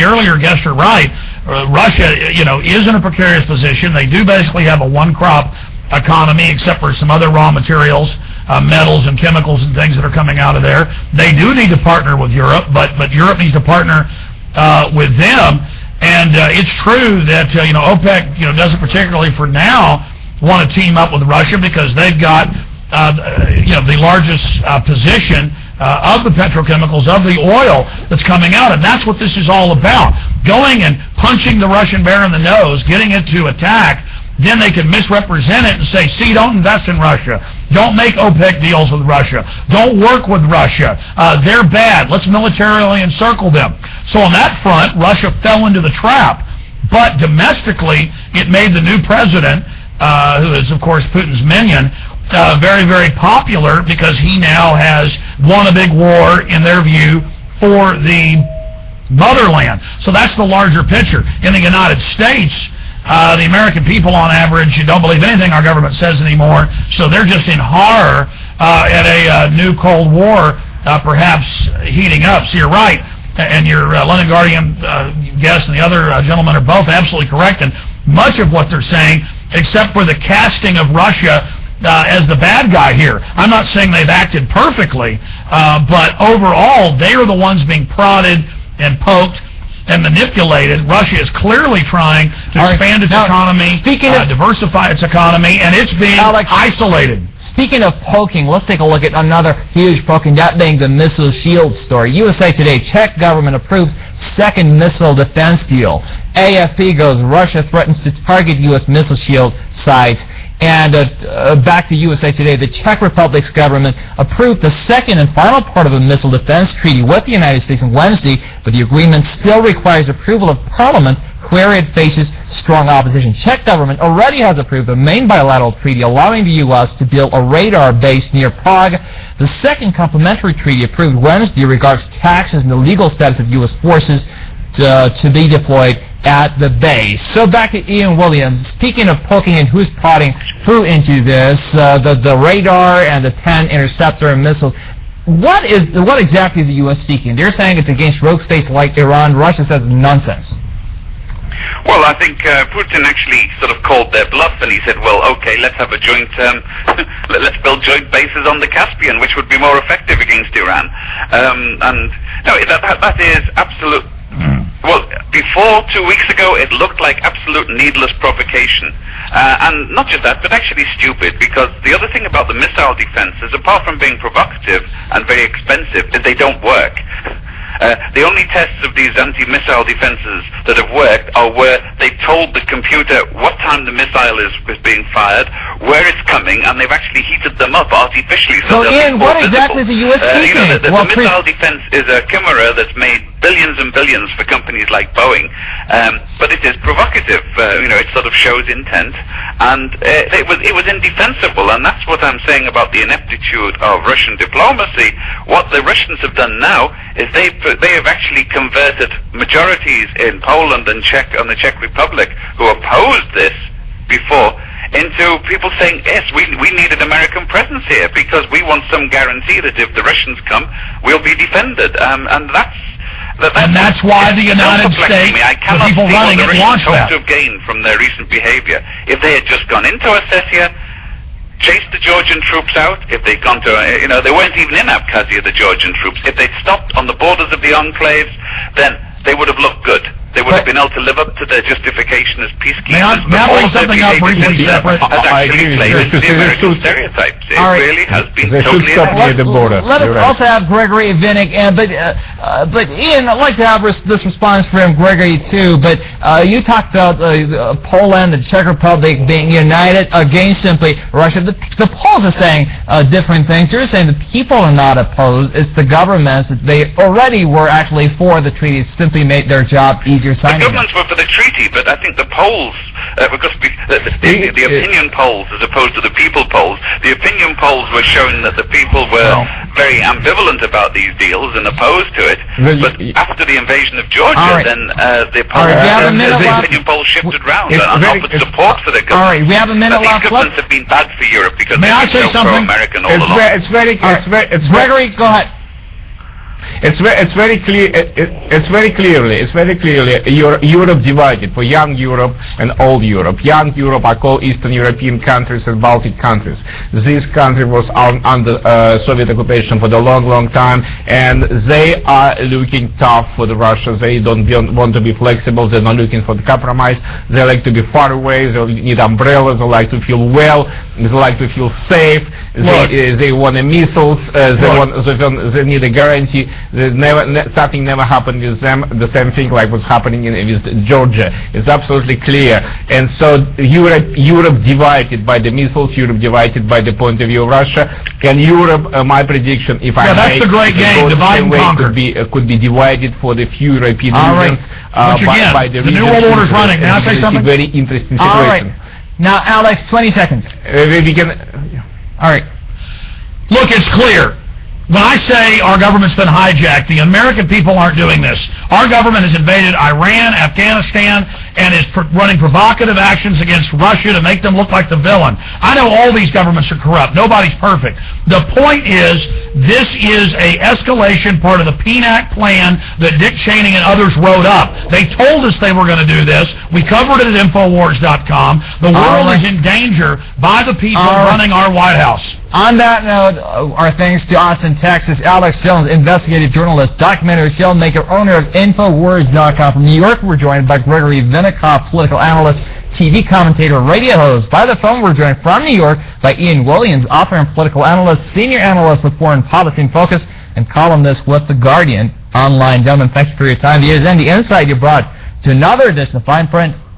the earlier guests are right. Russia, is in a precarious position. They do basically have a one-crop economy, except for some other raw materials, metals and chemicals and things that are coming out of there. They do need to partner with Europe, but Europe needs to partner with them. And it's true that OPEC doesn't particularly for now want to team up with Russia because they've got the largest position of the petrochemicals, of the oil that's coming out, and that's what this is all about. Going and punching the Russian bear in the nose, getting it to attack. Then they can misrepresent it and say, see, don't invest in Russia. Don't make OPEC deals with Russia. Don't work with Russia. They're bad. Let's militarily encircle them. So on that front, Russia fell into the trap. But domestically, it made the new president, who is, of course, Putin's minion, very, very popular because he now has won a big war, in their view, for the motherland. So that's the larger picture. In the United States, the American people, on average, don't believe anything our government says anymore, so they're just in horror at a new Cold War perhaps heating up. So you're right, and your London Guardian guest and the other gentlemen are both absolutely correct, and much of what they're saying, except for the casting of Russia as the bad guy here. I'm not saying they've acted perfectly, but overall, they are the ones being prodded and poked and manipulated. Russia is clearly trying to expand its economy, diversify its economy, and it's being isolated. Speaking of poking, let's take a look at another huge poking, that being the missile shield story. USA Today, Czech government approves second missile defense deal. AFP goes, Russia threatens to target U.S. missile shield sites. And back to USA Today, the Czech Republic's government approved the second and final part of a missile defense treaty with the United States on Wednesday, but the agreement still requires approval of Parliament, where it faces strong opposition. Czech government already has approved a main bilateral treaty allowing the U.S. to build a radar base near Prague. The second complementary treaty approved Wednesday regards taxes and the legal status of U.S. forces to be deployed at the base. So back to Ian Williams. Speaking of poking and who's prodding who into this, the radar and the 10 interceptor missiles, what exactly is the U.S. seeking? They're saying it's against rogue states like Iran. Russia says nonsense. Well, I think Putin actually sort of called their bluff, and he said, well, okay, let's have a joint, let's build joint bases on the Caspian, which would be more effective against Iran. And no, that is absolute. Well, before 2 weeks ago, it looked like absolute needless provocation. And not just that, but actually stupid, because the other thing about the missile defense is, apart from being provocative and very expensive, is they don't work. The only tests of these anti-missile defenses that have worked are where they told the computer what time the missile is being fired, where it's coming, and they've actually heated them up artificially. So Ian, what exactly is the U.S. seeking? The missile defense is a chimera that's made billions and billions for companies like Boeing, but it is provocative. It sort of shows intent, and it was indefensible, and that's what I'm saying about the ineptitude of Russian diplomacy. What the Russians have done now is they have actually converted majorities in Poland and the Czech Republic who opposed this before into people saying, yes, we need an American presence here because we want some guarantee that if the Russians come, we'll be defended, and that's why the United States, the people running it, launched that. To have gained from their recent behavior. If they had just gone into Ossetia, chased the Georgian troops out, if they'd gone to, they weren't even in Abkhazia, the Georgian troops. If they'd stopped on the borders of the enclaves, then they would have looked good. They would have been able to live up to their justification as peacekeepers. May I pull something up briefly separate? Has actually played into the American stereotypes. It really has been totally near the border. Let us also have Gregory Vinnick, but Ian, I'd like to have this response from Gregory too. But you talked about Poland and Czech Republic being united against simply Russia. The Poles are saying different things. You're saying the people are not opposed. It's the governments. They already were actually for the treaty. It simply made their job easier. The governments were for the treaty, but I think the polls, because the opinion polls as opposed to the people polls, the opinion polls were showing that the people were very ambivalent about these deals and opposed to it. But after the invasion of Georgia, then the opinion polls shifted round and offered support for the government. All right, we have a minute left. These governments have been bad for Europe because they've been so pro-American all along. Gregory, go ahead. It's very clear. It's very clearly Europe divided for young Europe and old Europe. Young Europe I call Eastern European countries and Baltic countries. This country was under Soviet occupation for the long time, and they are looking tough for the Russia. They don't want to be flexible. They're not looking for the compromise. They like to be far away. They need umbrellas. They like to feel well. They like to feel safe. They want missiles. They need a guarantee. Something never happened with them. The same thing like what's happening with Georgia. It's absolutely clear. And so Europe divided by the missiles. Europe divided by the point of view of Russia. And Europe, my prediction, if I may, that's the great game. Divide and conquer. Could be divided for the few European regions by the New World Order is running. Now say something. Very interesting situation. All right. Now, Alex, 20 seconds. We can. All right. Look, it's clear. When I say our government's been hijacked, the American people aren't doing this. Our government has invaded Iran, Afghanistan, and is running provocative actions against Russia to make them look like the villain. I know all these governments are corrupt. Nobody's perfect. The point is, this is a escalation part of the PNAC plan that Dick Cheney and others wrote up. They told us they were going to do this. We covered it at Infowars.com. The world is in danger by the people running our White House. On that note, our thanks to Austin, Texas, Alex Jones, investigative journalist, documentary filmmaker, owner of Infowars.com. From New York, we're joined by Gregory Vinikoff, political analyst, TV commentator, radio host. By the phone, we're joined from New York by Ian Williams, author and political analyst, senior analyst with foreign policy and focus, and columnist with The Guardian online. Gentlemen, thank you for your time. The end, the insight you brought to another edition of Fine Print